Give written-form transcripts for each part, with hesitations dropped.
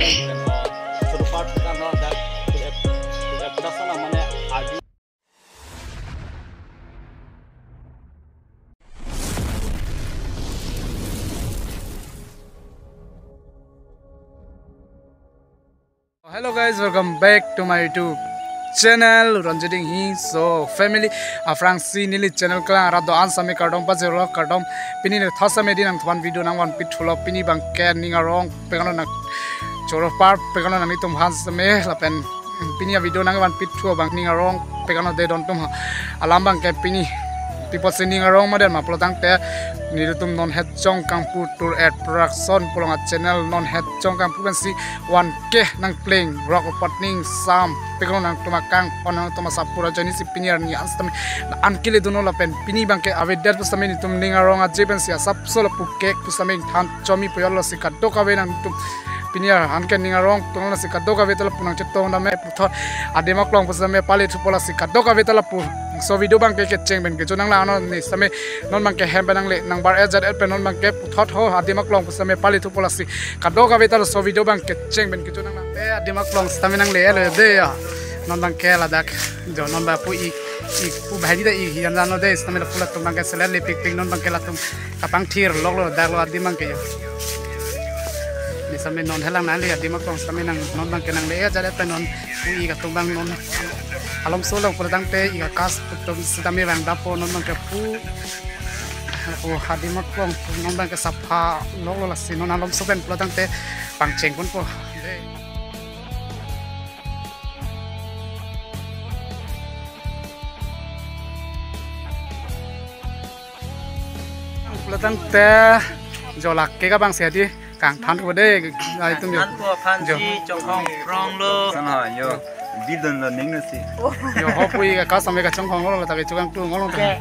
suruh part kan dah dah sana mana adi. Hello guys, welcome back to my YouTube channel Ranjiding hi. So family Franci nili channel kala rado ansame kardom pa zero kardom pini ne thasa me din ang thwan video nang wan pithulo pini bang ken ninga rong pegano na choro par pegano na ni tum hans me lapen pini video nang wan pithulo bang ninga rong pegano de don tum alam bang ke pini people sending around model ma plotang te nirutum non het chong kangpur tour ad production polonga channel non het chong kangpur si 1k nang playing rock partning sam pekon nang tumakang onang tumasapura jani si piniar ni anstam ankile duno la pen pini bangke avedar pusame ni tum ninga ronga jeben sia sap solo puke pusame than chomi poyalo si kaddo ka nang tum piniar anke ninga rong tungla si kaddo ka vetala punang chetto na me puthor adema klong pusame pale thupola si kaddo ka vetala pu so video bang ke cheng ben ke chonang la no ni same non bang ke hem banang le nang bar ezat pen non bang ke puthot ho adema klong pusame pale thupola si kaddo ka vetala so video bang ke cheng ben ke chonang la te adema klong same nang le de ya non bang ke la dak jo non ba pu i pu bhai da i hian no de same la pula tum bang ke seler le pik pik non bang ke la tum kapang thir lok lo dak lo adema ke ni same non helang nang le adema klong same nang non bang ke nang le ezat pen non pu i ka tum bang non alam solo pradang te iga kas putum sidami bang dapo non bang ke pu o hadimak klong non bang ke sapha lolo la sinon alam soben pradang te pangcheng pun po pradang te jolak ke ka bang se di kang than ko de ai tum jo Franci chong rong lo sana yo bidon la ning si yo hopui ka sampai ka chong khong lo ta ke chukang tu ngolong ta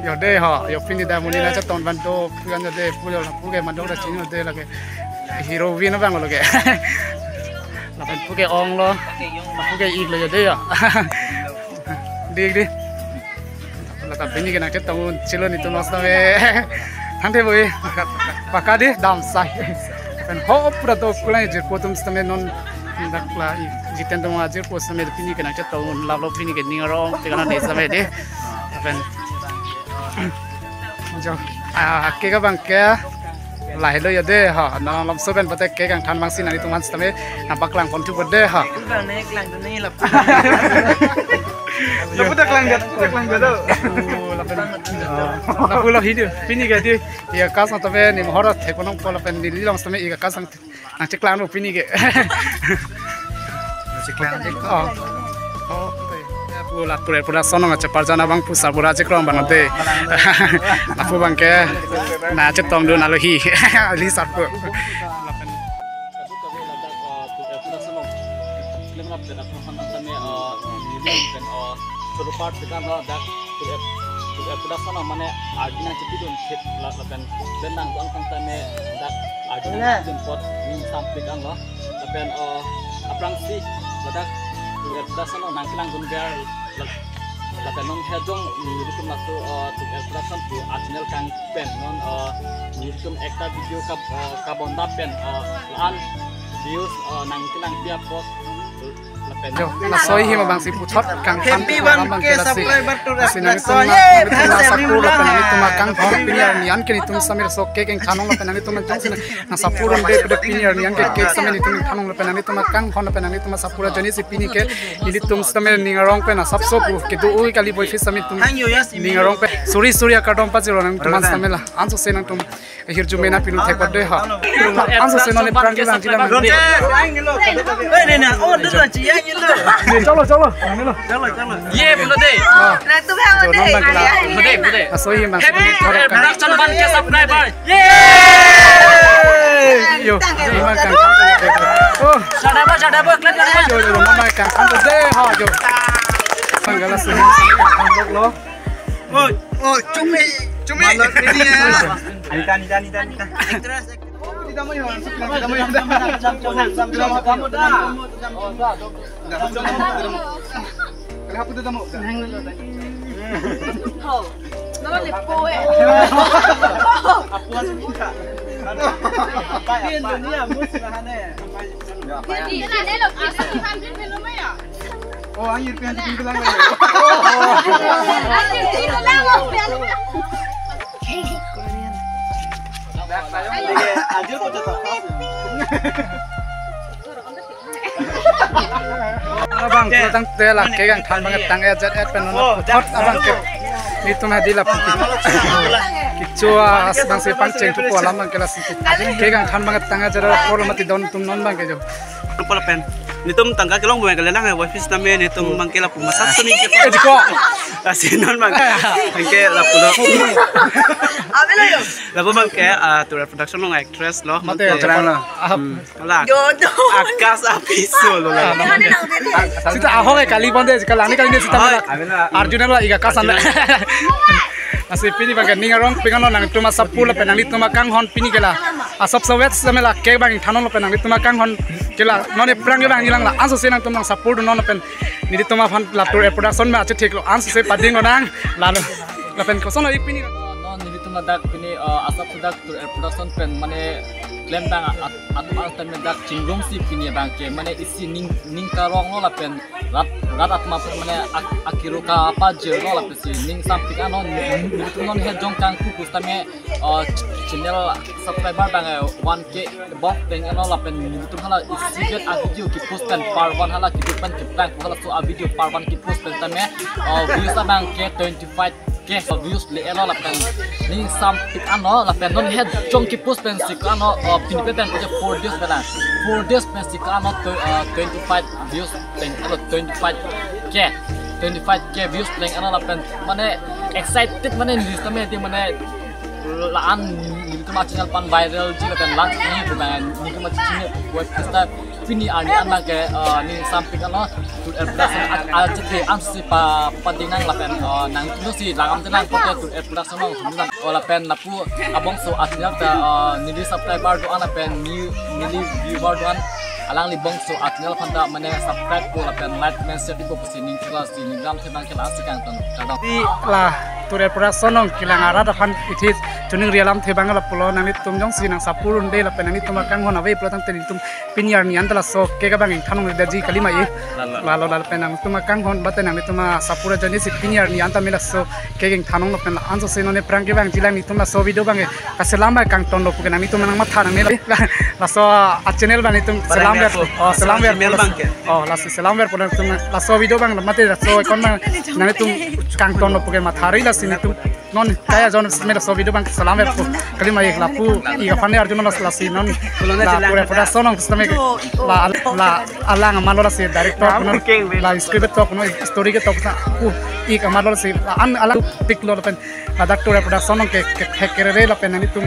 yo de ha yo pini da muni na cha ton ban to puan de pu lo pu ke man do da chin de la ke hero win bang lo ke la pen pu ke ong lo pu ke ik lo yo de ya di la ta pini ke na cha ton chilo ni to nos ta me thang the boi pakadi dam sai pen ho pura to kulai je potum stame non dakla jiten dong ajir po sampai pini kena chat tahun lalu pini ke ningaro tegana desa sampai deh pen jo ke ka bang ke lai lo ya deh ha na lam soben bate ke kang than mangsin ani tuman sampai nampak lang kontu bode ha klang ni lap yo putak lang do lapu lo hidu pini ke di ya kas na tabe ni mohora thekonong pola pen di long sampai iga kasang nang ceklang no pini ke ceklang oh pula pura sono ngaca parjana bang pusa pura cekrong banate lapu bang ke na cetong do nalohi li sapu suruh part kan dah sudah sana mana arjina cepidun set lapan benang bang tangtame dak arjina jemput min sampai kan lo lapan aprang si ladak sudah sana nangkilang gunbiar lapan non hejong ni itu masuk sudah sana tu arjinal kang pen non ni itu ekta video kabonda pen lan views nangkilang dia post jo na soi hi ma bang si puthot kang than bang ke supply batur so ye sapur la penani tuma kang thong piniar nian ke nitum samir so ke keng thanong la penani tuma chong sin na sapur on de piniar nian ke samir nitum thanong la penani tuma kang hon la penani tuma sapura jani si pini ke nitum samir ningarong pe na sapso pu ke du ui kali boi fi samir tum ningarong pe suri akadom pa jiro nang tuman samela anso senang tum hirju mena pinu the ko de ha anso senone prangi bang tilang chalo ye bolo de bude asoi mas production ban ke subscriber ye yo ma kan oh sadaba klik yo ma kan de ha yo pangala se lo oh cumi Anita Kita mau yang Apuan minta. Ini dunia musnahane. Ini ada loh, kita ambil film ya. Oh, angin pian bilang. Ambil film lah, Anjir kok jatuh. Abang tang tela kegang than banget tang jet penon pot abang ke itu mah dilap kicua asbang se panceng tu pola mang kelas kegang than banget tang jet por mati don tum non bang ke jo Pola pen. Nitum tangga kelong buang kelelang ya wifi name nitum mangkela pumasat suni ke. diko Asinon mang. Mangke la pulo. La bu mangke tu production ng actress lo. mate terang lo La. Akas apiso lo la. sita aho ke kali bonde kalani kali sita mala arjuna la iga kasan Nasi pini bagai ningarong pingano nang tuma sapula penang itu makang hon pini kela asap sawet semela ke bang thanon penang itu makang hon kela none prang bang hilang la anso senang tumang sapul non pen nidi tuma fan laptur production ma ache thik lo anso se pading onang lalu lapen kosono ipini non nili tuma dak pini asap sudah production pen mane klem bang atau alter mendak cinggong si pini bang ke mane isi ning karong lo lapen rat atma mane akiru ka apa je lo lapen si ning samping anon nili tuma non head jong kang kukus tame channel subscriber bang 1K box peng ano lapen nili tuma hala isi get a video ki post pen par 1 hala ki pen ki plank hala so a video par 1 ki post pen tame views bang ke 25K views le elo lapen ning samping ano lapen non head jong ki post pen si ano pinipeten aja 4 days belan 4 days pasti kan 25 views peng atau 25K views peng ano lapen mana excited mana ni listame dia mana laan itu macam pan viral juga kan launch ni bukan ni macam web kita pini ani anak ke ni samping ano production aja ke ansi pa padinang lapen nang itu si langam tenang pote production nang sebenarnya lapen lapu abong so asnya ta nili subscriber do anapen ni viewer do alang libong so asnya panda mana subscribe ko lapen like message ko posining kelas ni gram tenang kelas kan kadang lah tur production nong kilang ara da fan itis tuning rialam thebang la pulo nami tum jong si nang sapurun de la penani tum kang hona ve protang teni tum pinyar ni antala so ke ga bang thanong de ji kalima ye la lo la penang tum kang hon baten nami tum sapura jani si pinyar ni anta mila so ke geng thanong lo pen anso se no ne prang ke bang jilang ni tum la so video bang ka selam ba kang ton lo pu nami tum nang ma thanang ne la so a channel bang ni tum selam ver mail bang ke. la selam ver pun tum la so video bang mate so kon nami tum kang ton lo pu ke ma thari la sini tum non kaya jon mera so video bang salam ver pu kalima ye lapu iga fane arjuna la si non la pura production ng sistem la alang amalo la si director la script to no story ke to ik amalo si an alang pick lo pen la director production ng ke kerere la pen ani tum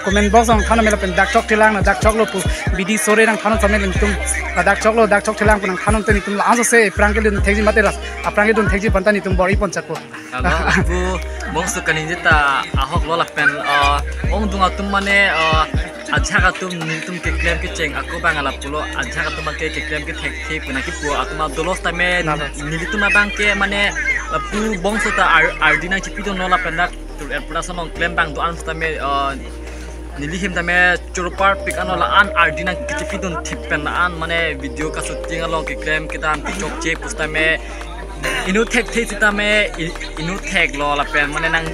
comment box ang thana mela pen dak chok tilang na dak chok lo pu bidi sore nang thana samel tum la dak chok tilang punang thanon teni tum la anso se prangkel dun thegi mate la aprangkel dun thegi pantani tum bori pon chatpo bu bongsu kanijita ahok lo lapen ong dunga tum mane aja ka tum ke claim ke cheng aku bangala pulo aja ka tum ke claim ke thek thek puna ki pu atuma dolos tame nilituma bang ke mane pu bongsu ta ardina chipido no lapen dak tur production ong claim bang do an tame nilihim tame churpar pik ano la an ardina kichipidon thipen la an mane video ka shooting along ke claim kita am tiktok che pustame inu thek tame inu thek lo la pen mane nang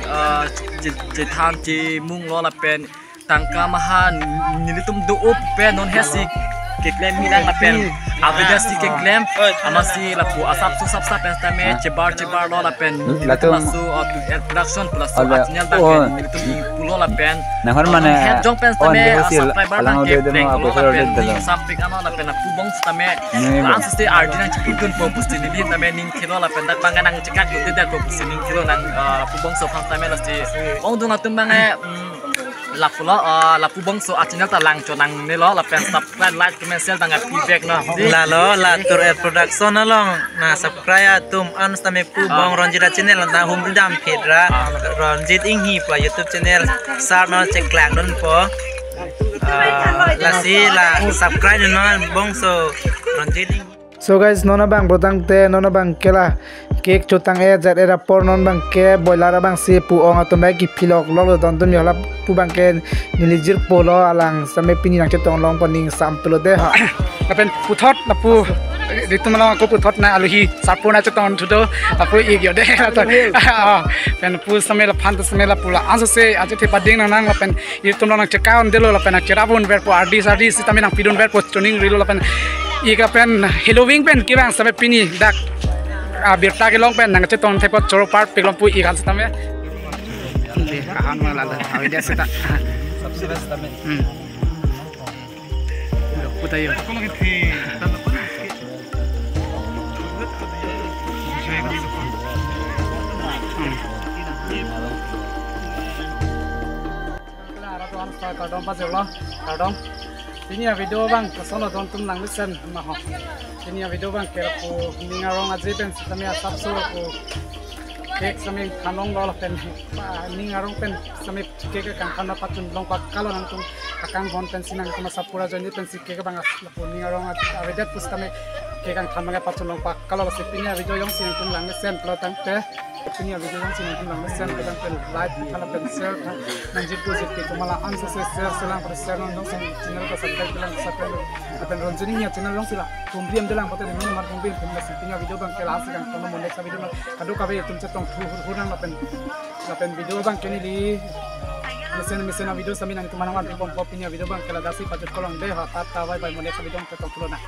je tham je mung lo la pen tangka mahan nilitum do up pen non hesi ke claim milang la pen avida si ke claim amasi la pu asap su sap sap tame chebar lo la pen lasu to production plus atnyal ta nilitum pulo la pen Nahon mana head jong pen tame subscriber alang ke de claim no lo la apostle pen de samping ano la pen pu bong tame langsung se ardina chipidun fokus ni tame ning kilo la pen dak banganang cekak de dak fokus ning kilo nang pu bong so tame la si ong dunga tumbange la pulo la pu bong so achina ta lang chonang ne lo la pen subscribe like comment share bang feedback no La lo la tur production along na subscribe tum an tame pu bong ronjira channel na hum dam phedra ronjit inghi pa youtube channel sar no check lang don po la si la subscribe no bong so ronjit So guys, nona bang brotang te nona bang kela cake chotang e jar era por non bang ke boiler bang se pu ong atom ki pilok lo don tum yola pu bangken nilijir polo alang sampai pini nang cetong long paning sampelo deh ha lapen puthot lapu itu malang aku puthot na aluhi sarpuna cetong tudo aku igyo deh pen pu sampai lapan tu sampai lapula anso se aja te pading nang lapen itu malang cekaun delo lapen acerabun verpo ardi sitami nang pidun verpo tuning rilo lapen iga pen Halloween pen kibang sampai pini dak birta ke long pen nang cetong tepo choro part pe long pu ikan sitame deh ahan malala awi dia sita Subscribe kami. putayo kadang pas lo kadang ini ya video bang kesono don tum nang listen mah ini ya video bang kira ko ningarong aje pen samia sapso ko kek samia kanong lo pen ningarong pen samia kek kan kana patun long pak kalo nang tum akang bon pen sinang kuma sapura joni pen kek bang lo ningarong aveda pustame kek kan kana patun long pak kalo sepinya video yang sinang tum lang listen lo tangte punya video yang sini tulang mesin kita pen live kalau pen share nanti tu jadi kemala ansa share selang pada share nong channel ko subscribe bilang subscribe pen ronjini nya channel nong sila kumbiam bilang pada ini nomor kumbiam pen punya video bang kelas kan kono mon next video kadu kabe tum cetong hurang pen video bang kini di mesin video sami nang tumanang wan pom pop punya video bang kala dasi pajet kolong deh tata bye bye mon next video cetong tulona